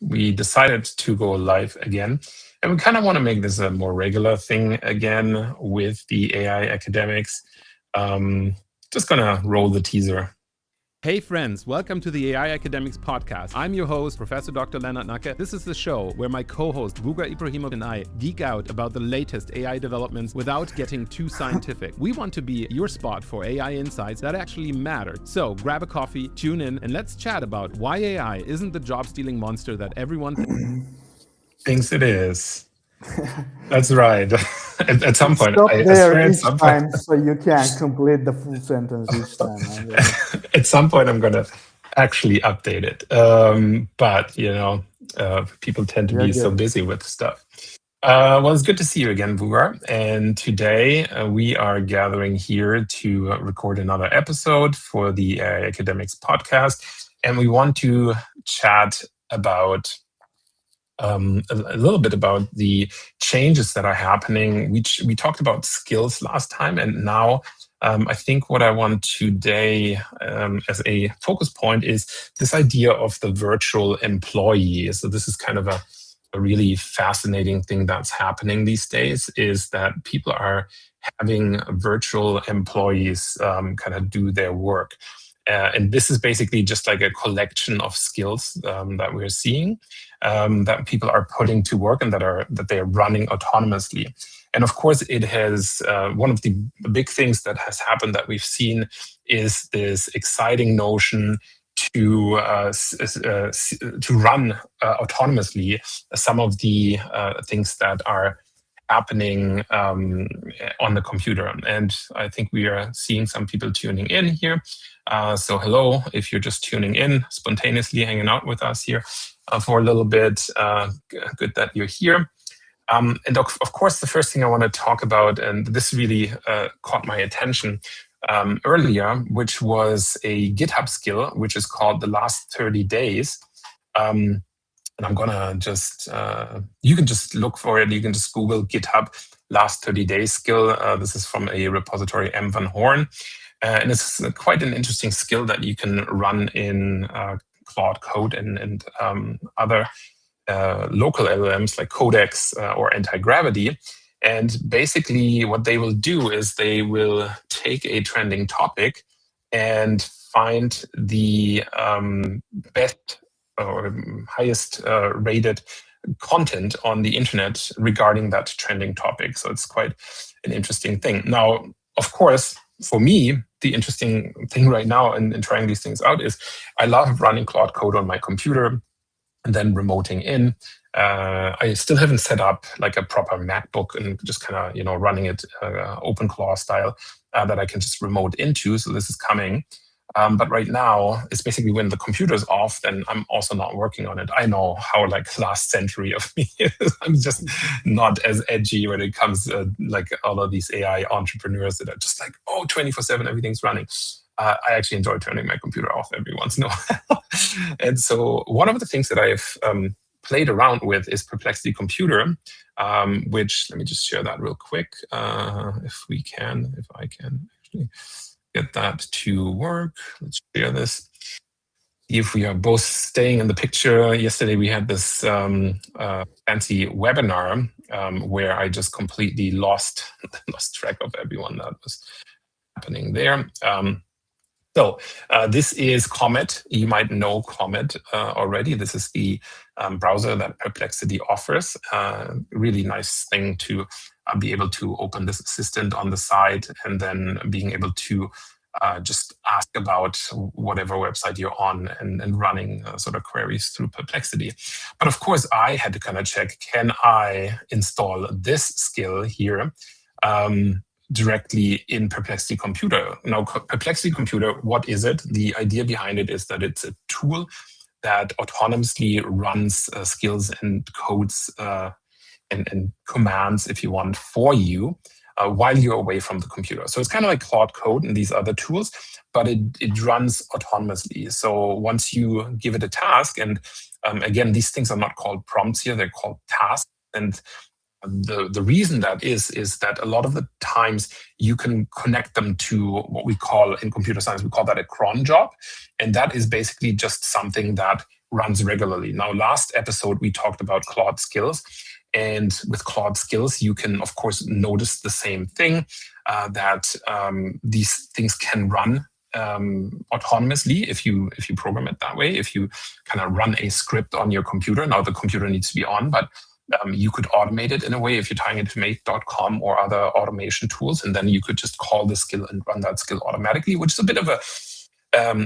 we decided to go live again. And we kind of want to make this a more regular thing again with the AI academics. Just going to roll the teaser. Hey friends, welcome to the AI Academics podcast. I'm your host, Professor Dr. Lenart Nacke. This is the show where my co-host Vugar, Ibrahimov and I geek out about the latest AI developments without getting too scientific. We want to be your spot for AI insights that actually matter. So grab a coffee, tune in, and let's chat about why AI isn't the job-stealing monster that everyone thinks it is. That's right. at some point, stop there each time, so you can't complete the full sentence each time. At some point, I'm gonna actually update it. But people tend to be so busy with stuff. Well, it's good to see you again, Vugar. And today we are gathering here to record another episode for the Academics podcast, and we want to chat about a little bit about the changes that are happening. We talked about skills last time, and now I think what I want today as a focus point is this idea of the virtual employee. So this is kind of a really fascinating thing that's happening these days, is that people are having virtual employees kind of do their work. And this is basically just like a collection of skills that we're seeing that people are putting to work and that they're running autonomously. And of course, it has one of the big things that has happened that we've seen is this exciting notion to run autonomously some of the things that are happening on the computer. And I think we are seeing some people tuning in here. So hello, if you're just tuning in, spontaneously hanging out with us here for a little bit, good that you're here. And of course, the first thing I want to talk about, and this really caught my attention earlier, which was a GitHub skill, which is called the last 30 days. And I'm gonna just, you can just look for it. You can just Google GitHub last 30 days skill. This is from a repository, M. Van Horn. And it's quite an interesting skill that you can run in Claude Code and other local LLMs like Codex or Anti-Gravity. And basically what they will do is they will take a trending topic and find the best or highest rated content on the internet regarding that trending topic. So it's quite an interesting thing. Now, of course, for me, the interesting thing right now in trying these things out is I love running Claude Code on my computer and then remoting in. I still haven't set up like a proper MacBook and just kind of, running it OpenClaw style that I can just remote into. So this is coming. But right now, it's basically when the computer's off, then I'm also not working on it. I know how last century of me is. I'm just not as edgy when it comes like all of these AI entrepreneurs that are just 24/7, everything's running. I actually enjoy turning my computer off every once in a while. And so one of the things that I've played around with is Perplexity Computer, which, let me just share that real quick, if I can actually get that to work. Let's share this. If we are both staying in the picture, yesterday we had this fancy webinar where I just completely lost track of everyone that was happening there. So this is Comet. You might know Comet already. This is the browser that Perplexity offers. Really nice thing to be able to open this assistant on the side and then being able to just ask about whatever website you're on and running sort of queries through Perplexity. But of course, I had to kind of check, can I install this skill here directly in Perplexity Computer? Now, Perplexity Computer, what is it? The idea behind it is that it's a tool that autonomously runs skills and codes and commands, if you want, for you while you're away from the computer. So it's kind of like Claude Code and these other tools, but it runs autonomously. So once you give it a task, and again, these things are not called prompts here, they're called tasks. And the reason that is that a lot of the times you can connect them to what we call in computer science, we call that a cron job. And that is basically just something that runs regularly. Now, last episode, we talked about Claude skills. And with Claude skills, you can, of course, notice the same thing, that these things can run autonomously if you program it that way. If you kind of run a script on your computer, now the computer needs to be on, but you could automate it in a way if you're tying it to make.com or other automation tools, and then you could just call the skill and run that skill automatically, which is a bit of a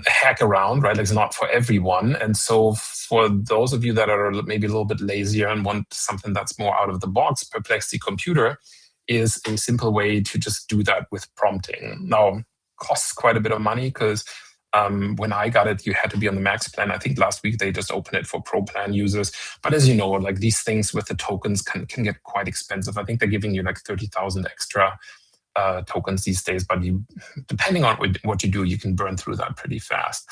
hack around, right? Like, it's not for everyone. And so for those of you that are maybe a little bit lazier and want something that's more out of the box, Perplexity Computer is a simple way to just do that with prompting. Now, costs quite a bit of money because when I got it, you had to be on the max plan. I think last week they just opened it for pro plan users. But as you know, like, these things with the tokens can get quite expensive. I think they're giving you like 30,000 extra tokens these days, but depending on what you do, you can burn through that pretty fast.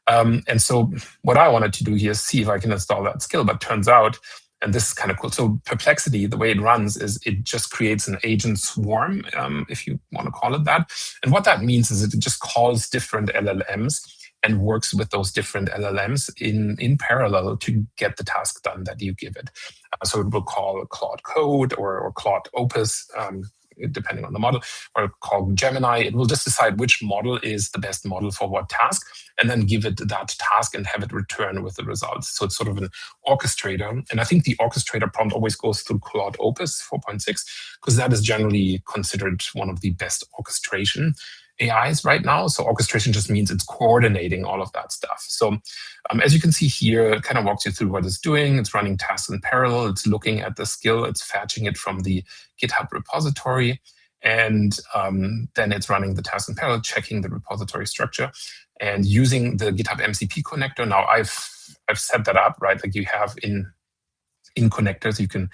And so what I wanted to do here is see if I can install that skill, but turns out, and this is kind of cool. So Perplexity, the way it runs is it just creates an agent swarm, if you want to call it that. And what that means is it just calls different LLMs and works with those different LLMs in parallel to get the task done that you give it. So it will call Claude Code or Claude Opus, depending on the model, or called Gemini. It will just decide which model is the best model for what task, and then give it that task and have it return with the results. So it's sort of an orchestrator. And I think the orchestrator prompt always goes through Claude Opus 4.6, because that is generally considered one of the best orchestration AIs right now. So orchestration just means it's coordinating all of that stuff. So as you can see here, it kind of walks you through what it's doing. It's running tasks in parallel. It's looking at the skill. It's fetching it from the GitHub repository. And then it's running the tasks in parallel, checking the repository structure, and using the GitHub MCP connector. Now, I've set that up, right? Like, you have in connectors, you can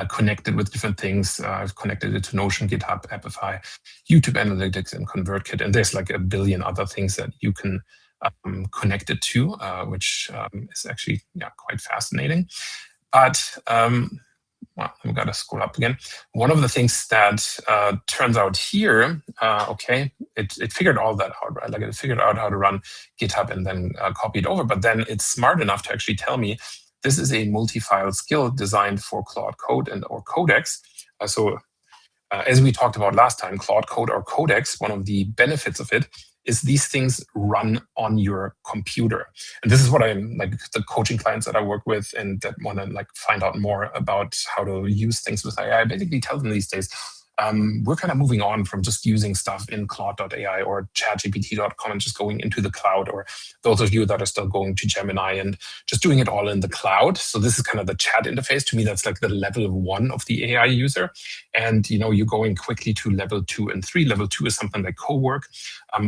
connect it with different things. I've connected it to Notion, GitHub, Appify, YouTube Analytics, and ConvertKit. And there's like a billion other things that you can connect it to, which is actually quite fascinating. But well, I've got to scroll up again. One of the things that turns out here, okay, it figured all that out, right? Like, it figured out how to run GitHub and then copy it over. But then it's smart enough to actually tell me this is a multi-file skill designed for Claude Code and or Codex. As we talked about last time, Claude Code or Codex, one of the benefits of it is these things run on your computer. And this is what I'm like, the coaching clients that I work with and that want to like find out more about how to use things with AI, I basically tell them these days, we're kind of moving on from just using stuff in Claude.ai or chatgpt.com and just going into the cloud, or those of you that are still going to Gemini and just doing it all in the cloud. So this is kind of the chat interface. To me, that's like the level 1 of the AI user. And, you're going quickly to level 2 and 3. Level 2 is something like Cowork,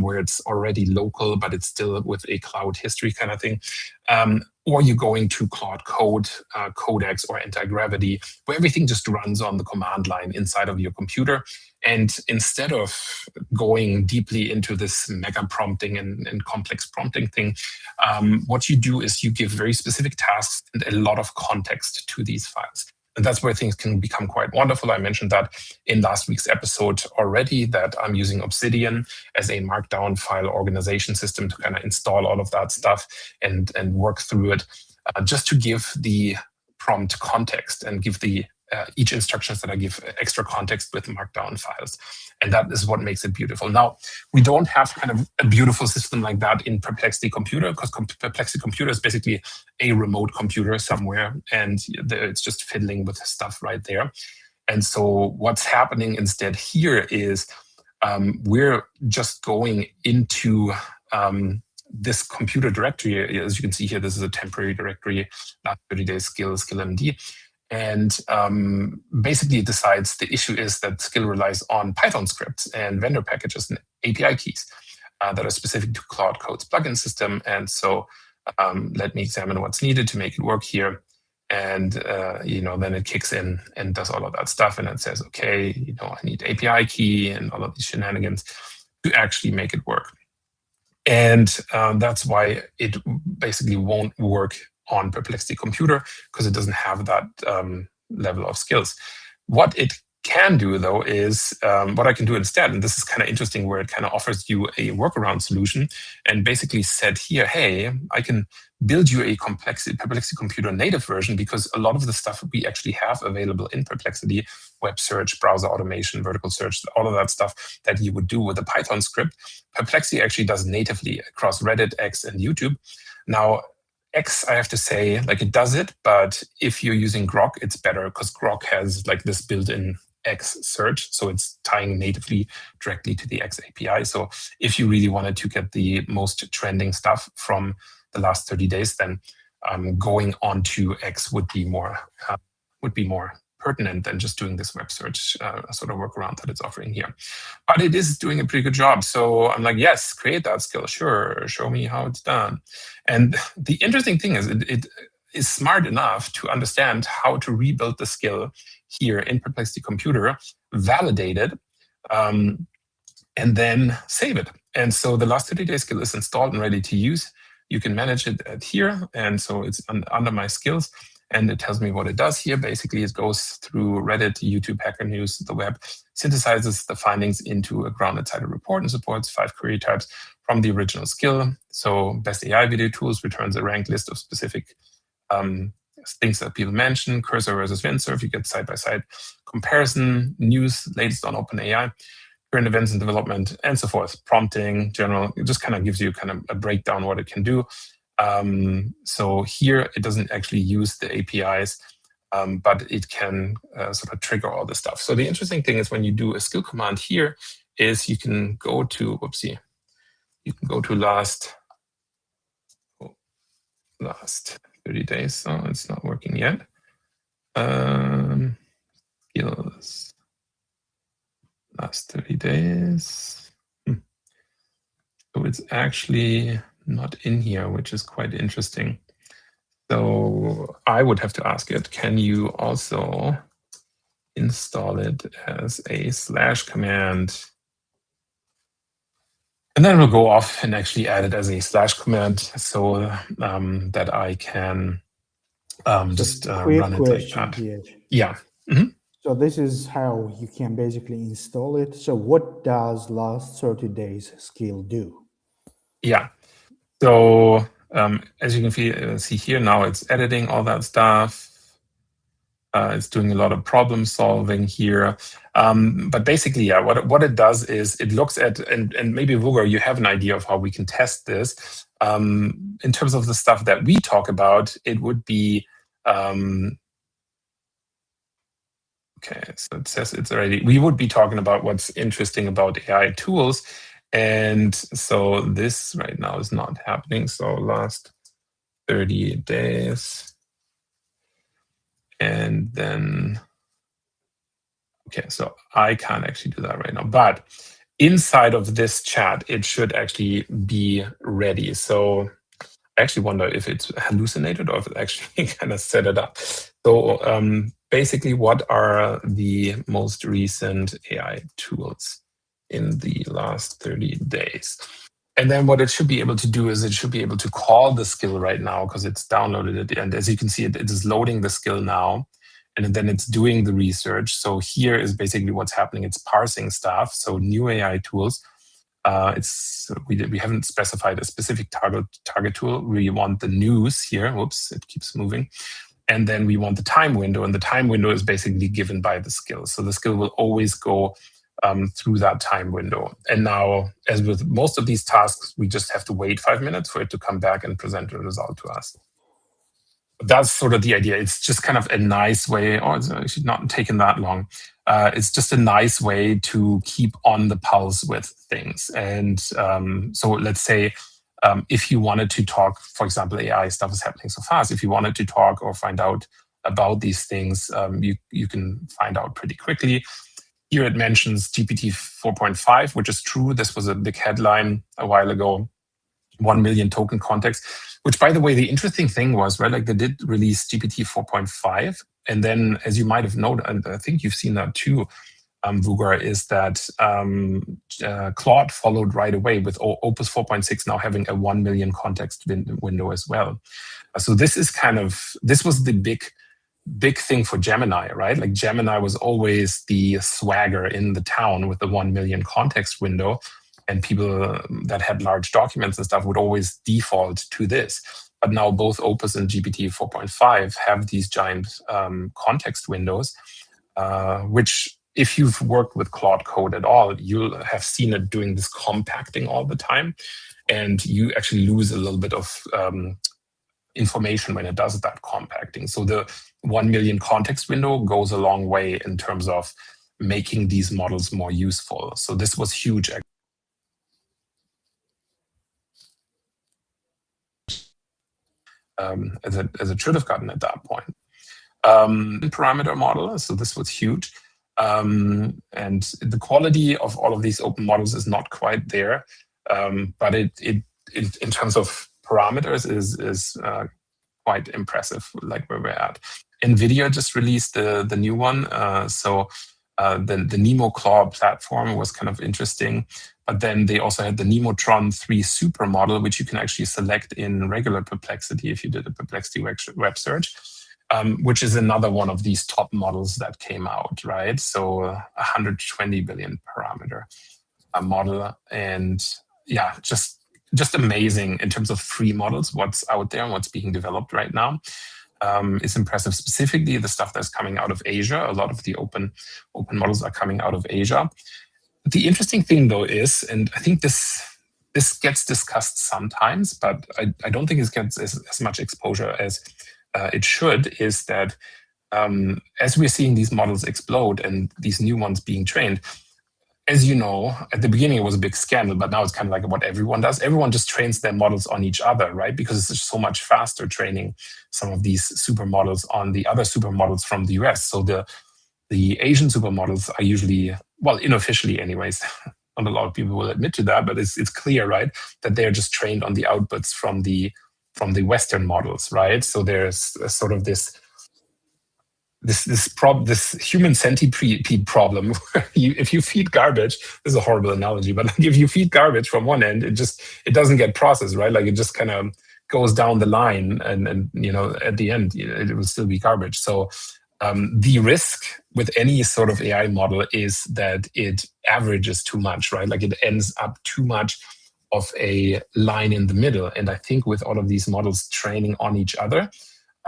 where it's already local, but it's still with a cloud history kind of thing. Or you're going to Claude Code, Codex, or Anti-Gravity, where everything just runs on the command line inside of your computer. And instead of going deeply into this mega prompting and complex prompting thing, what you do is you give very specific tasks and a lot of context to these files. And that's where things can become quite wonderful. I mentioned that in last week's episode already, that I'm using Obsidian as a markdown file organization system to kind of install all of that stuff and work through it, just to give the prompt context and give the each instructions that I give extra context with markdown files. And that is what makes it beautiful. Now, we don't have kind of a beautiful system like that in Perplexity Computer, because Perplexity Computer is basically a remote computer somewhere, and it's just fiddling with stuff right there. And so what's happening instead here is we're just going into this computer directory. As you can see here, this is a temporary directory, last 30 days skill MD. And basically it decides the issue is that skill relies on Python scripts and vendor packages and API keys that are specific to Claude Code's plugin system. And so let me examine what's needed to make it work here. And then it kicks in and does all of that stuff. And it says, okay, I need API key and all of these shenanigans to actually make it work. And that's why it basically won't work on Perplexity Computer, because it doesn't have that level of skills. What it can do though is what I can do instead, and this is kind of interesting where it kind of offers you a workaround solution and basically said here, hey, I can build you a Perplexity Computer native version, because a lot of the stuff we actually have available in Perplexity, web search, browser automation, vertical search, all of that stuff that you would do with a Python script, Perplexity actually does natively across Reddit, X, and YouTube. Now, X, I have to say, like, it does it, but if you're using Grok, it's better because Grok has like this built-in X search, so it's tying natively directly to the X API. So if you really wanted to get the most trending stuff from the last 30 days, then going on to X would be more pertinent than just doing this web search sort of workaround that it's offering here. But it is doing a pretty good job. So I'm like, yes, create that skill. Sure, show me how it's done. And the interesting thing is it is smart enough to understand how to rebuild the skill here in Perplexity Computer, validate it, and then save it. And so the last 30-day skill is installed and ready to use. You can manage it at here. And so it's under my skills. And it tells me what it does here. Basically, it goes through Reddit, YouTube, Hacker News, the web, synthesizes the findings into a grounded-sided report and supports 5 query types from the original skill. So best AI video tools returns a ranked list of specific things that people mention, cursor versus windsurf, you get side-by-side comparison, news, latest on OpenAI, current events in development, and so forth. Prompting, general, it just kind of gives you kind of a breakdown what it can do. So here it doesn't actually use the APIs, but it can sort of trigger all this stuff. So the interesting thing is when you do a skill command here is you can go to, you can go to last 30 days. So it's not working yet. Skills, last 30 days. So it's actually not in here, which is quite interesting. So I would have to ask it, can you also install it as a / command? And then we'll go off and actually add it as a / command so that I can just run it like that. Here. Yeah. So this is how you can basically install it. So what does last 30 days skill do? Yeah. So as you can see here now, it's editing all that stuff. It's doing a lot of problem solving here. But basically, yeah, what it does is it looks at, and maybe Vugar, you have an idea of how we can test this. In terms of the stuff that we talk about, it would be, okay, so it says it's already, we would be talking about what's interesting about AI tools. And so this right now is not happening. So last 30 days. And then, okay, so I can't actually do that right now. But inside of this chat, it should actually be ready. So I actually wonder if it's hallucinated or if it actually kind of set it up. So basically, what are the most recent AI tools in the last 30 days? And then what it should be able to do is it should be able to call the skill right now because it's downloaded it. And as you can see, it is loading the skill now. And then it's doing the research. So here is basically what's happening. It's parsing stuff. So new AI tools. We haven't specified a specific target tool. We want the news here. Whoops, it keeps moving. And then we want the time window. And the time window is basically given by the skill. So the skill will always go through that time window. And now, as with most of these tasks, we just have to wait 5 minutes for it to come back and present a result to us. That's sort of the idea. It's just kind of a nice way, or it's actually not taken that long. It's just a nice way to keep on the pulse with things. And so let's say if you wanted to talk, for example, AI stuff is happening so fast. If you wanted to talk or find out about these things, you can find out pretty quickly. Here it mentions GPT 4.5, which is true. This was a big headline a while ago, 1 million token context, which, by the way, the interesting thing was, right, like they did release GPT 4.5. And then, as you might have noted, and I think you've seen that too, Vugar, is that Claude followed right away with Opus 4.6 now having a 1 million context window as well. So this is this was the big big thing for Gemini, right? Like Gemini was always the swagger in the town with the 1 million context window, and people that had large documents and stuff would always default to this. But now both Opus and GPT 4.5 have these giant context windows, which if you've worked with Claude Code at all, you'll have seen it doing this compacting all the time. And you actually lose a little bit of information when it does that compacting. So the 1 million context window goes a long way in terms of making these models more useful. So this was huge. As it should have gotten at that point. Parameter model, so this was huge. And the quality of all of these open models is not quite there, but it in terms of parameters is quite impressive, like where we're at. NVIDIA just released the new one, so the Nemo Claw platform was kind of interesting, but then they also had the Nemotron 3 Super model, which you can actually select in regular Perplexity if you did a Perplexity web search. Which is another one of these top models that came out, right? So 120 billion parameter model. And yeah, just amazing in terms of free models, what's out there and what's being developed right now. It's impressive, specifically the stuff that's coming out of Asia. A lot of the open models are coming out of Asia. The interesting thing though is, and I think this gets discussed sometimes, but I don't think it gets as much exposure as it should, is that as we're seeing these models explode and these new ones being trained, as you know, at the beginning it was a big scandal, but now it's kind of like what everyone does. Everyone just trains their models on each other, right? Because it's just so much faster training some of these supermodels on the other supermodels from the US. So the Asian supermodels are usually, well, unofficially anyways, not a lot of people will admit to that, but it's clear, right, that they're just trained on the outputs from the Western models, right? So there's sort of this human centipede problem where if you feed garbage, this is a horrible analogy, but like if you feed garbage from one end, it doesn't get processed, right? Like it just kind of goes down the line, and you know, at the end it will still be garbage. So the risk with any sort of AI model is that it averages too much, right? Like it ends up too much of a line in the middle. And I think with all of these models training on each other,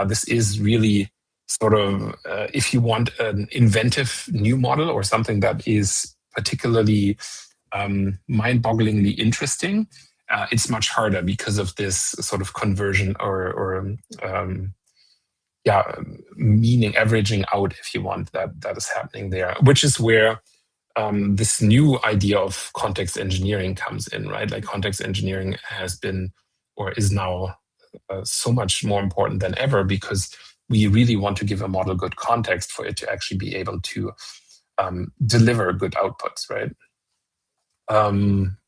this is really sort of, if you want an inventive new model or something that is particularly mind-bogglingly interesting, it's much harder because of this sort of conversion or meaning averaging out, if you want, that is happening there, which is where this new idea of context engineering comes in, right? Like context engineering has been, or is now so much more important than ever, because we really want to give a model good context for it to actually be able to deliver good outputs, right?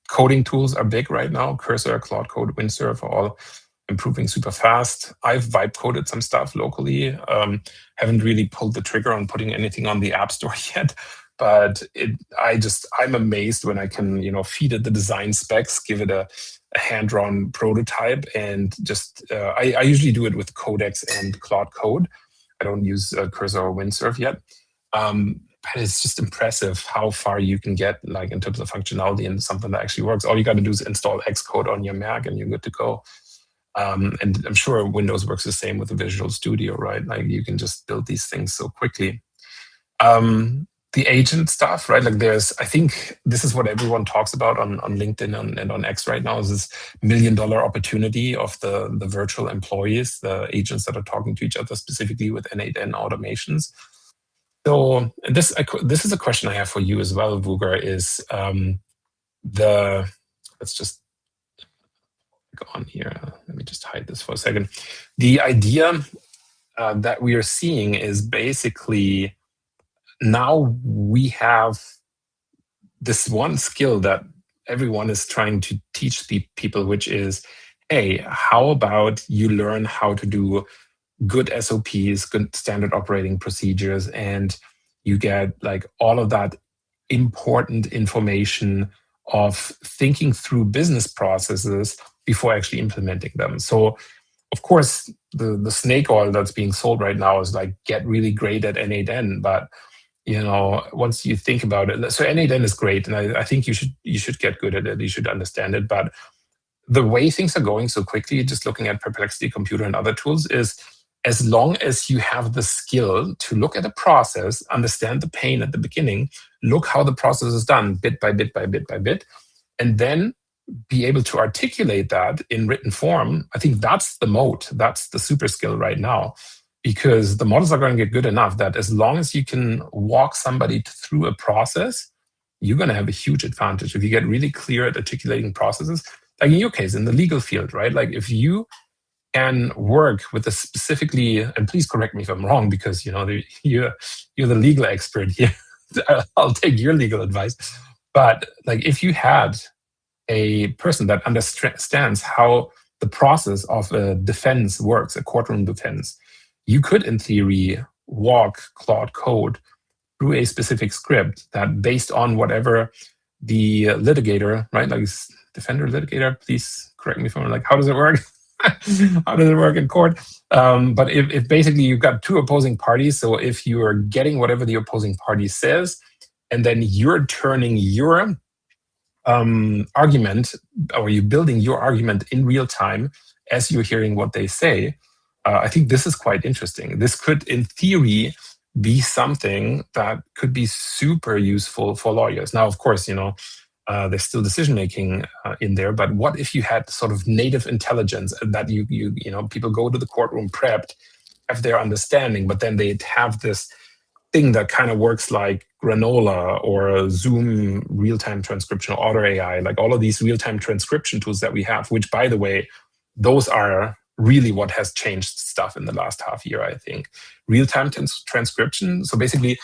Coding tools are big right now. Cursor, Claude Code, Windsurf are all improving super fast. I've vibe coded some stuff locally. Haven't really pulled the trigger on putting anything on the App Store yet, but I'm amazed when I can, you know, feed it the design specs, give it a hand-drawn prototype, and just I usually do it with Codex and Claude Code. I don't use Cursor or Windsurf yet. But it's just impressive how far you can get, like in terms of functionality and something that actually works. All you got to do is install Xcode on your Mac and you're good to go. And I'm sure Windows works the same with the Visual Studio, right? Like you can just build these things so quickly. The agent stuff, right? Like I think this is what everyone talks about on LinkedIn and on X right now, is this $1 million opportunity of the virtual employees, the agents that are talking to each other, specifically with N8N automations. So this is a question I have for you as well, Vugar, is let's just go on here. Let me just hide this for a second. The idea that we are seeing is basically now we have this one skill that everyone is trying to teach the people, which is, hey, how about you learn how to do good SOPs, good standard operating procedures, and you get like all of that important information of thinking through business processes before actually implementing them. So of course, the snake oil that's being sold right now is like, get really great at N8N, but once you think about it, so N8N is great, and I think you should get good at it. You should understand it, but the way things are going so quickly, just looking at Perplexity Computer and other tools, is as long as you have the skill to look at a process, understand the pain at the beginning, look how the process is done bit by bit by bit by bit, and then be able to articulate that in written form, I think that's the moat. That's the super skill right now, because the models are going to get good enough that as long as you can walk somebody through a process, you're going to have a huge advantage. If you get really clear at articulating processes, like in your case, in the legal field, right? Like if you can work with a specifically, and please correct me if I'm wrong, because you're the legal expert here. I'll take your legal advice. But like if you had a person that understands how the process of a defense works, a courtroom defense, you could, in theory, walk Claude code through a specific script that, based on whatever the litigator, right, like defender, litigator, please correct me if I'm wrong, like, how does it work? How does it work in court? But if basically you've got two opposing parties, so if you are getting whatever the opposing party says, and then you're turning your argument, or you're building your argument in real time as you're hearing what they say, I think this is quite interesting. This could, in theory, be something that could be super useful for lawyers. Now, of course, there's still decision making in there, but what if you had sort of native intelligence that you people go to the courtroom prepped, have their understanding, but then they'd have this thing that kind of works like Granola or a Zoom real-time transcription or Otter AI, like all of these real-time transcription tools that we have, which, by the way, those are really what has changed stuff in the last half year, I think. Real-time transcription. So basically,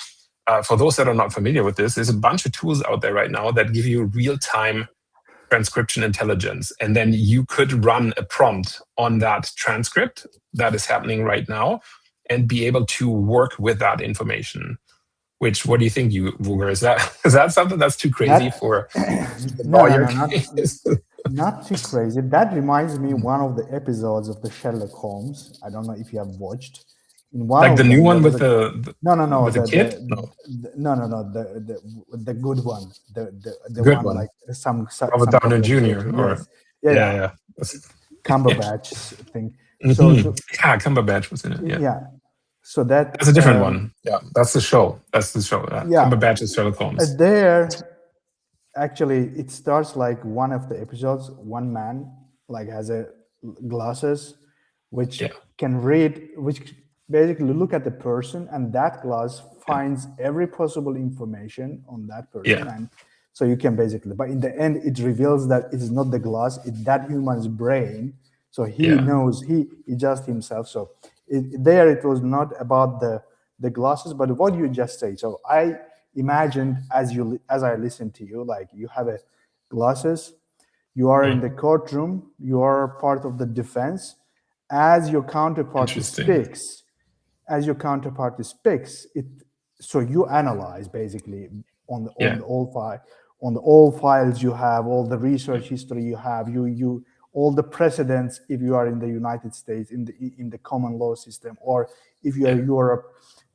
for those that are not familiar with this, there's a bunch of tools out there right now that give you real-time transcription intelligence. And then you could run a prompt on that transcript that is happening right now and be able to work with that information. Which, what do you think, Vugar? Is that something that's too crazy for lawyer case? Not too crazy. That reminds me one of the episodes of the Sherlock Holmes. I don't know if you have watched. In one like of the them, new one with the kid? the good one. The good one one. like some Robert Downey Jr. Yes. Yeah. Cumberbatch thing. Mm-hmm. So Cumberbatch was in it. Yeah. So that's a different one. Yeah, that's the show. Cumberbatch is Sherlock Holmes. There, actually, it starts like one of the episodes. One man like has a glasses, which can read, which basically look at the person, and that glass finds every possible information on that person, and so you can basically. But in the end, it reveals that it is not the glass; it's that human's brain. So he knows he just himself. So it was not about the glasses, but what you just said. So I imagined as I listened to you, like you have a glasses, you are in the courtroom, you are part of the defense. As your counterpart speaks, so you analyze basically on all files you have, all the research history you have, you all the precedents if you are in the United States in the common law system, or if you are Europe,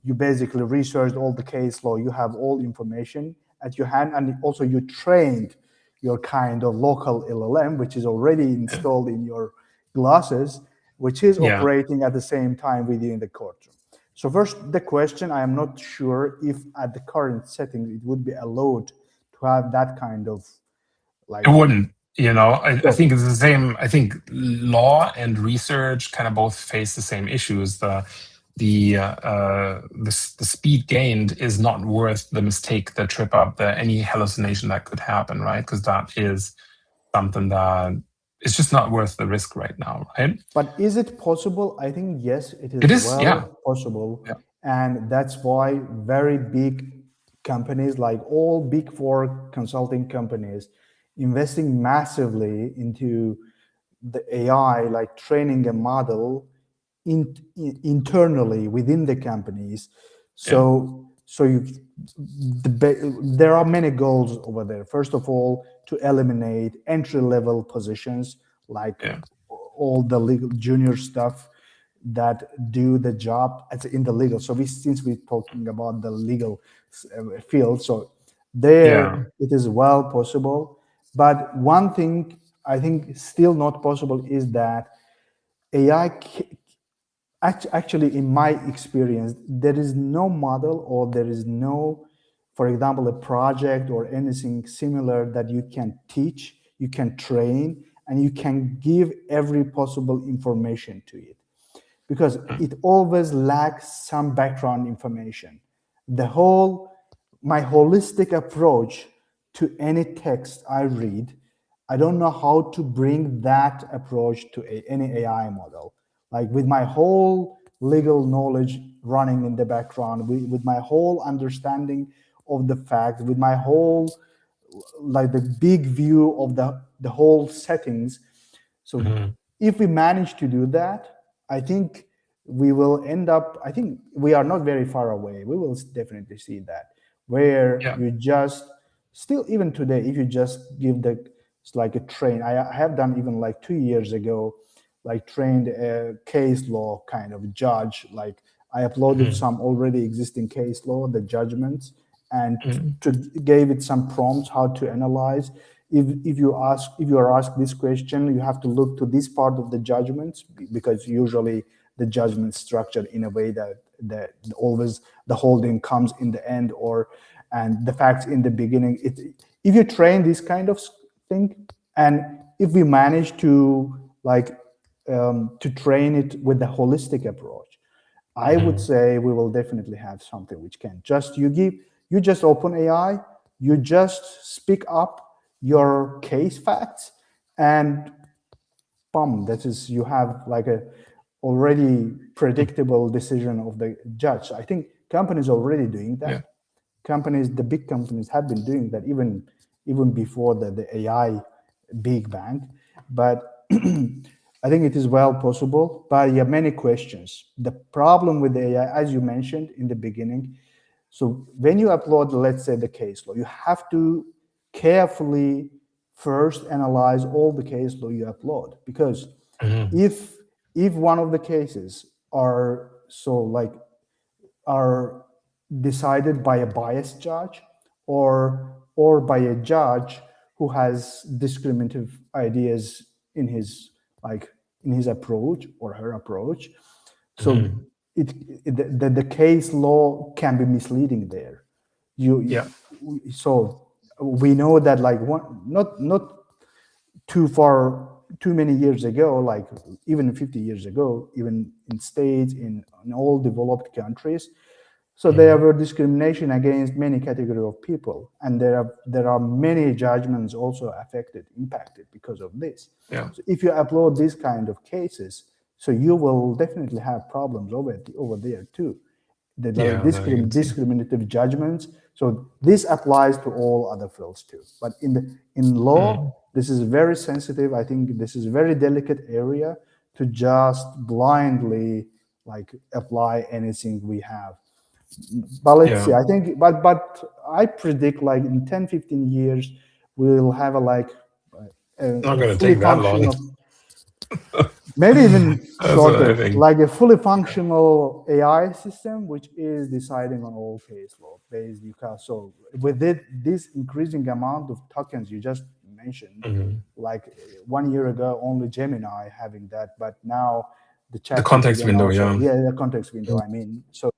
you basically researched all the case law, you have all information at your hand, and also you trained your kind of local LLM, which is already installed in your glasses, which is operating at the same time with you in the courtroom. So first, the question, I am not sure if at the current setting it would be allowed to have that kind of like... It wouldn't. I think it's the same. I think law and research kind of both face the same issues. The speed gained is not worth the mistake, the trip up, any hallucination that could happen, right? Because that is something that it's just not worth the risk right now, right? But is it possible? I think yes, it is possible. Yeah. And that's why very big companies, like all big four consulting companies, investing massively into the AI, like training a model internally within the companies. So there are many goals over there. First of all, to eliminate entry-level positions like all the legal junior stuff that do the job in the legal. So since we're talking about the legal field, so there it is well possible. But one thing I think still not possible is that AI actually, in my experience, there is no model or there is no, for example, a project or anything similar that you can teach, you can train, and you can give every possible information to it, because it always lacks some background information. My holistic approach to any text I read, I don't know how to bring that approach to any AI model. Like with my whole legal knowledge running in the background, with my whole understanding of the facts, with my whole, like the big view of the whole settings. So if we manage to do that, I think we will end up, I think we are not very far away. We will definitely see that, where you just still, even today, if you just give it's like a train. I have done even like 2 years ago, like trained a case law kind of judge. Like I uploaded some already existing case law, the judgments, and gave it some prompts how to analyze. If you are asked this question, you have to look to this part of the judgments, because usually the judgment structured in a way that always the holding comes in the end, and the facts in the beginning. If you train this kind of thing, and if we manage to to train it with the holistic approach, I would say we will definitely have something which can you just open AI, you just speak up your case facts, and boom, that is, you have like a already predictable decision of the judge. I think companies are already doing that. The big companies have been doing that even before the AI big bang. But I think it is well possible, but you have many questions. The problem with the AI, as you mentioned in the beginning, so when you upload, let's say, the case law, you have to carefully first analyze all the case law you upload, because if one of the cases are decided by a biased judge or by a judge who has discriminative ideas in his approach or her approach, so the case law can be misleading there. So we know that not too many years ago, like even 50 years ago, even in states, in all developed countries, so there were discrimination against many categories of people, and there are many judgments also impacted because of this. So if you upload these kind of cases, so you will definitely have problems over there too. Discriminative judgments. So this applies to all other fields too. But in law, this is very sensitive. I think this is a very delicate area to just blindly apply anything we have. But let's see. I think, but I predict in 10, 15 years, we'll have not going to take that long. Maybe even shorter, like a fully functional AI system, which is deciding on all case law based. So with this increasing amount of tokens you just mentioned, like 1 year ago, only Gemini having that, but now the context window, the context window. I mean, so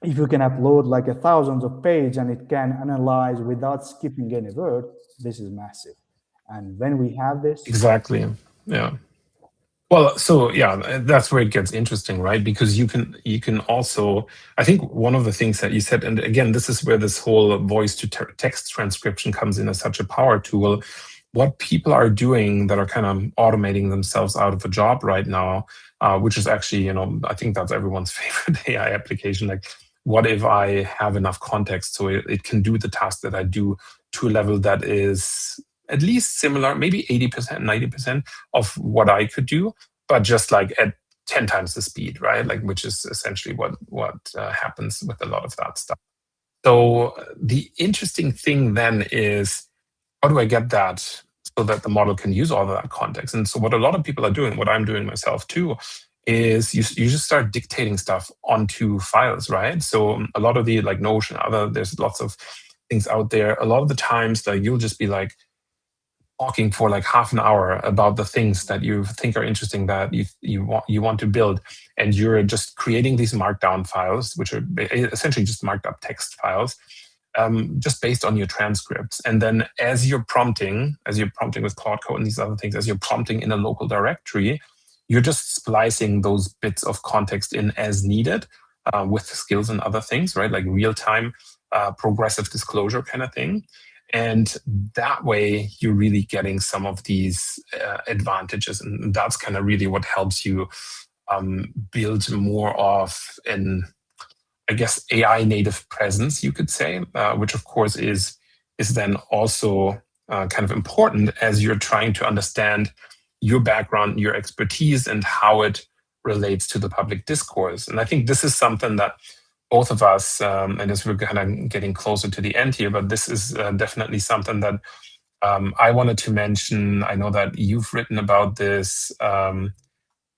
if you can upload thousands of pages and it can analyze without skipping any word, this is massive. And when we have this, exactly, well, so that's where it gets interesting, right? Because you can also, I think one of the things that you said, and again, this is where this whole voice to text transcription comes in as such a power tool. What people are doing that are kind of automating themselves out of a job right now, which is actually, I think that's everyone's favorite AI application. Like, what if I have enough context so it can do the task that I do to a level that is at least similar, maybe 80%, 90% of what I could do, but just at 10 times the speed, right? Which is essentially what happens with a lot of that stuff. So the interesting thing then is, how do I get that so that the model can use all of that context. And so what a lot of people are doing, what I'm doing myself too, is you just start dictating stuff onto files, right? So a lot of the like Notion, there's lots of things out there. A lot of the times that you'll just be like talking for like half an hour about the things that you think are interesting that you want to build, and you're just creating these markdown files, which are essentially just marked up text files, just based on your transcripts. And then as you're prompting with Claude Code and these other things, as you're prompting in a local directory, you're just splicing those bits of context in as needed with skills and other things, right? Like real-time progressive disclosure kind of thing. And that way, you're really getting some of these advantages. And that's kind of really what helps you build more of an, I guess, AI native presence, you could say, which of course is then also kind of important as you're trying to understand your background, your expertise, and how it relates to the public discourse. And I think this is something that both of us, and as we're kind of getting closer to the end here, but this is definitely something that I wanted to mention. I know that you've written about this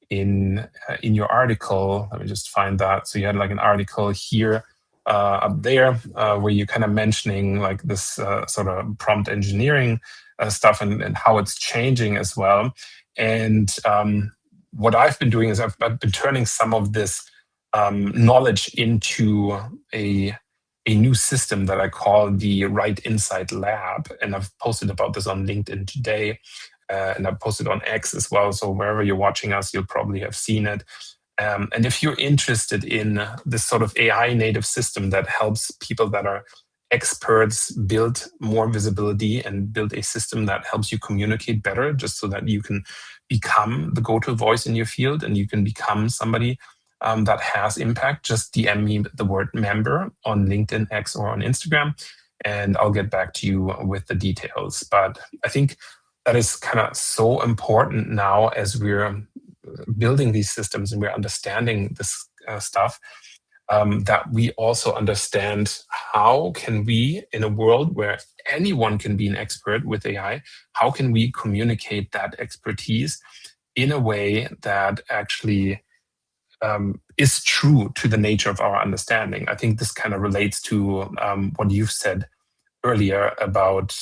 in your article. Let me just find that. So you had like an article here up there where you're kind of mentioning like this sort of prompt engineering stuff and how it's changing as well. And what I've been doing is I've been turning some of this knowledge into a new system that I call the Right Insight Lab. And I've posted about this on LinkedIn today, and I've posted on X as well. So wherever you're watching us, you'll probably have seen it. And if you're interested in this sort of AI native system that helps people that are experts build more visibility and build a system that helps you communicate better, just so that you can become the go-to voice in your field and you can become somebody that has impact, just DM me the word member on LinkedIn, X, or on Instagram, and I'll get back to you with the details. But I think that is kind of so important now as we're building these systems and we're understanding this stuff, that we also understand how can we, in a world where anyone can be an expert with AI, how can we communicate that expertise in a way that actually is true to the nature of our understanding. I think this kind of relates to what you've said earlier about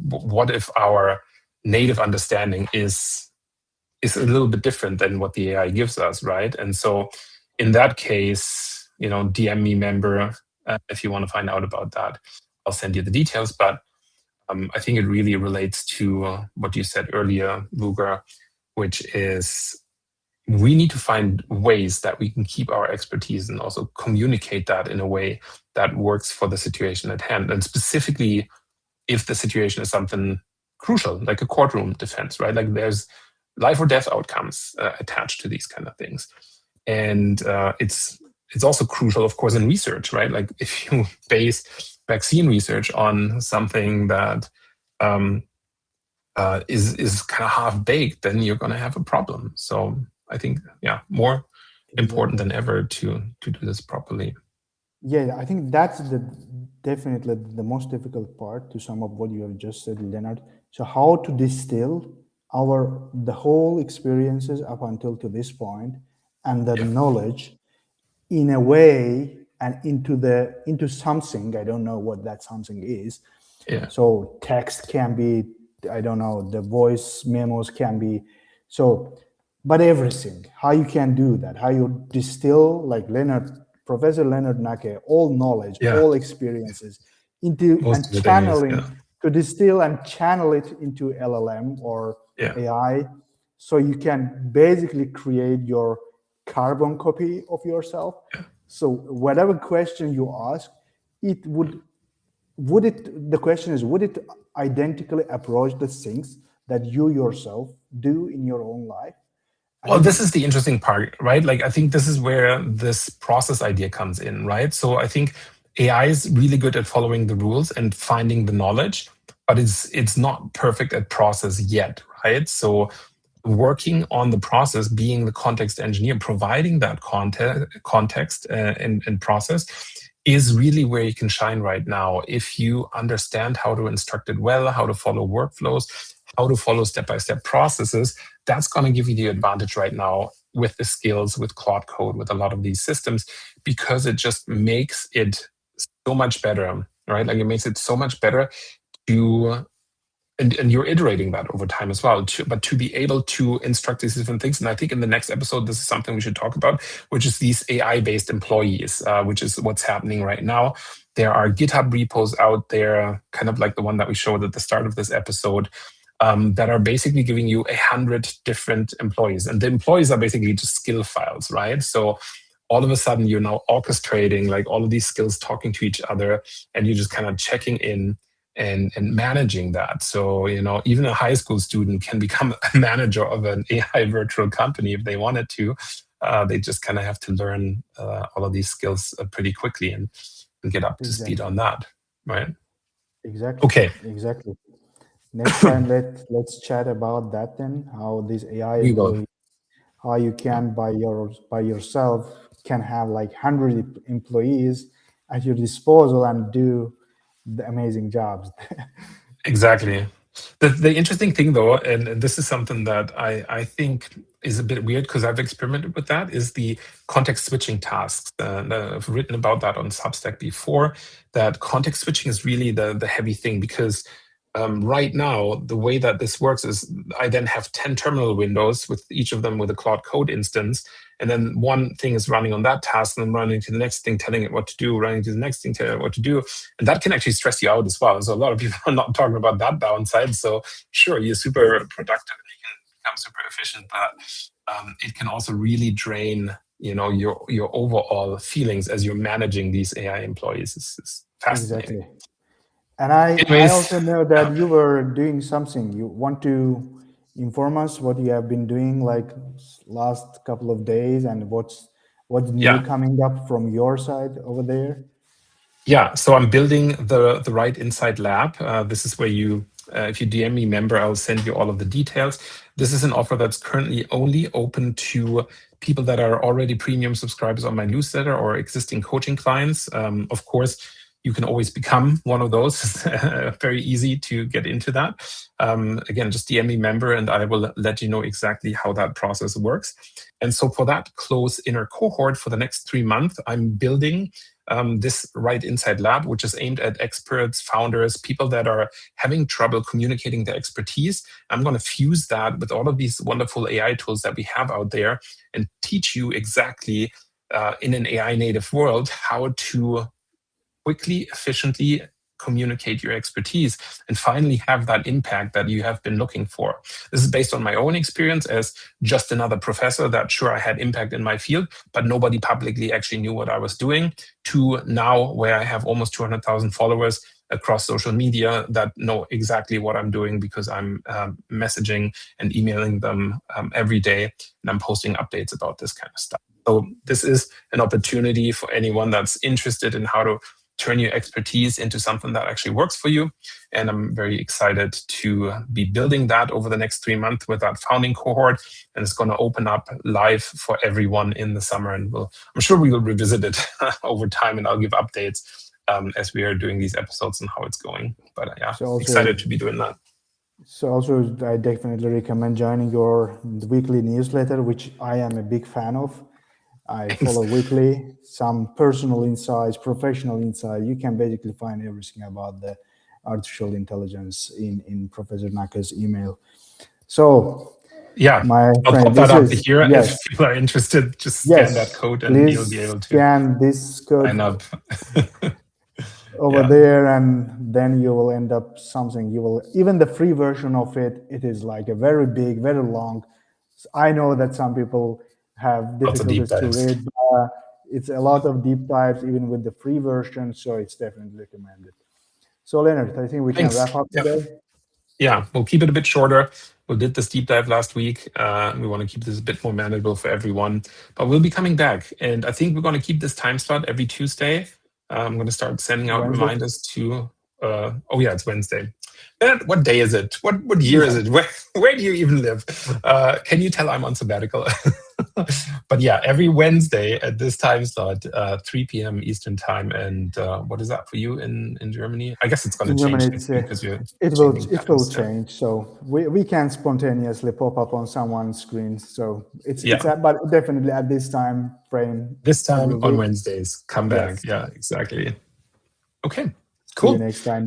what if our native understanding is a little bit different than what the AI gives us, right? And so in that case, DM me member if you want to find out about that. I'll send you the details, but I think it really relates to what you said earlier, Vugar, which is we need to find ways that we can keep our expertise and also communicate that in a way that works for the situation at hand. And specifically, if the situation is something crucial, like a courtroom defense, right? Like there's life or death outcomes attached to these kind of things. And it's also crucial, of course, in research, right? Like if you base vaccine research on something that is kind of half-baked, then you're going to have a problem. So I think, more important than ever to do this properly. Yeah, I think that's definitely the most difficult part to sum up what you have just said, Lenart. So how to distill the whole experiences up until to this point and the knowledge in a way and into something. I don't know what that something is. Yeah. So text can be, I don't know, the voice memos can be, but everything, how you can do that, how you distill, like Professor Lenart Nacke, all knowledge, all experiences into most and channeling, to distill and channel it into LLM or AI. So you can basically create your carbon copy of yourself. So whatever question you ask, the question is, would it identically approach the things that you yourself do in your own life? Well, this is the interesting part, right? Like, I think this is where this process idea comes in, right? So I think AI is really good at following the rules and finding the knowledge, but it's not perfect at process yet, right? So working on the process, being the context engineer, providing that context and process is really where you can shine right now. If you understand how to instruct it well, how to follow workflows, how to follow step-by-step processes, that's going to give you the advantage right now with the skills, with Claude Code, with a lot of these systems, because it just makes it so much better, right? Like it makes it so much better to, and you're iterating that over time as well, but to be able to instruct these different things. And I think in the next episode, this is something we should talk about, which is these AI-based employees, which is what's happening right now. There are GitHub repos out there, kind of like the one that we showed at the start of this episode, that are basically giving you 100 different employees. And the employees are basically just skill files, right? So all of a sudden, you're now orchestrating like all of these skills talking to each other, and you're just kind of checking in and managing that. So, even a high school student can become a manager of an AI virtual company if they wanted to. They just kind of have to learn all of these skills pretty quickly and get up to speed on that, right? Exactly. Okay. Exactly. Next time, let's chat about that then. How this AI how you can by yourself can have like 100 employees at your disposal and do the amazing jobs. Exactly. The interesting thing, though, and this is something that I think is a bit weird because I've experimented with that, is the context switching tasks. I've written about that on Substack before, that context switching is really the heavy thing, because right now, the way that this works is I then have 10 terminal windows, with each of them with a Claude Code instance. And then one thing is running on that task, and then running to the next thing, telling it what to do, running to the next thing, telling it what to do. And that can actually stress you out as well. So a lot of people are not talking about that downside. So sure, you're super productive and you can become super efficient, but it can also really drain, your overall feelings as you're managing these AI employees. It's fascinating. Exactly. And I also know that you were doing something. You want to inform us what you have been doing like last couple of days and what's new coming up from your side over there? Yeah, so I'm building the Right Insight Lab. This is where you, if you DM me member, I'll send you all of the details. This is an offer that's currently only open to people that are already premium subscribers on my newsletter or existing coaching clients. Of course, you can always become one of those. It's very easy to get into that. Again, just DM me member and I will let you know exactly how that process works. And so for that close inner cohort for the next 3 months, I'm building this Right Insight Lab, which is aimed at experts, founders, people that are having trouble communicating their expertise. I'm going to fuse that with all of these wonderful AI tools that we have out there and teach you exactly in an AI native world how to quickly, efficiently communicate your expertise and finally have that impact that you have been looking for. This is based on my own experience as just another professor that, sure, I had impact in my field, but nobody publicly actually knew what I was doing, to now where I have almost 200,000 followers across social media that know exactly what I'm doing because I'm messaging and emailing them every day, and I'm posting updates about this kind of stuff. So this is an opportunity for anyone that's interested in how to turn your expertise into something that actually works for you. And I'm very excited to be building that over the next 3 months with that founding cohort. And it's going to open up live for everyone in the summer. And I'm sure we will revisit it over time, and I'll give updates as we are doing these episodes and how it's going. But yeah, so also, excited to be doing that. So also, I definitely recommend joining your weekly newsletter, which I am a big fan of. I follow weekly, some personal insights, professional insight. You can basically find everything about the artificial intelligence in Professor Nacke's email. So, yeah, my I'll friend, pop that up here. Yes. If people are interested, just scan that code and you'll be able to scan this code sign up over there, and then you will end up something. You will, even the free version of it, it is like a very big, very long. I know that some people have difficulties to read. It's a lot of deep dives, even with the free version, so it's definitely recommended. So, Lenart, I think we can wrap up today. Yeah, we'll keep it a bit shorter. We did this deep dive last week. We want to keep this a bit more manageable for everyone, but we'll be coming back. And I think we're going to keep this time slot every Tuesday. I'm going to start sending out reminders to, it's Wednesday. What day is it? What year is it? Where do you even live? Can you tell I'm on sabbatical? But yeah, every Wednesday at this time slot, 3 p.m. Eastern time. And what is that for you in Germany? I guess it's going to change next week because you're it will change. So we can spontaneously pop up on someone's screen. So it's but definitely at this time frame. This time on Wednesdays, come back. Yeah, exactly. Okay, cool. See you next time.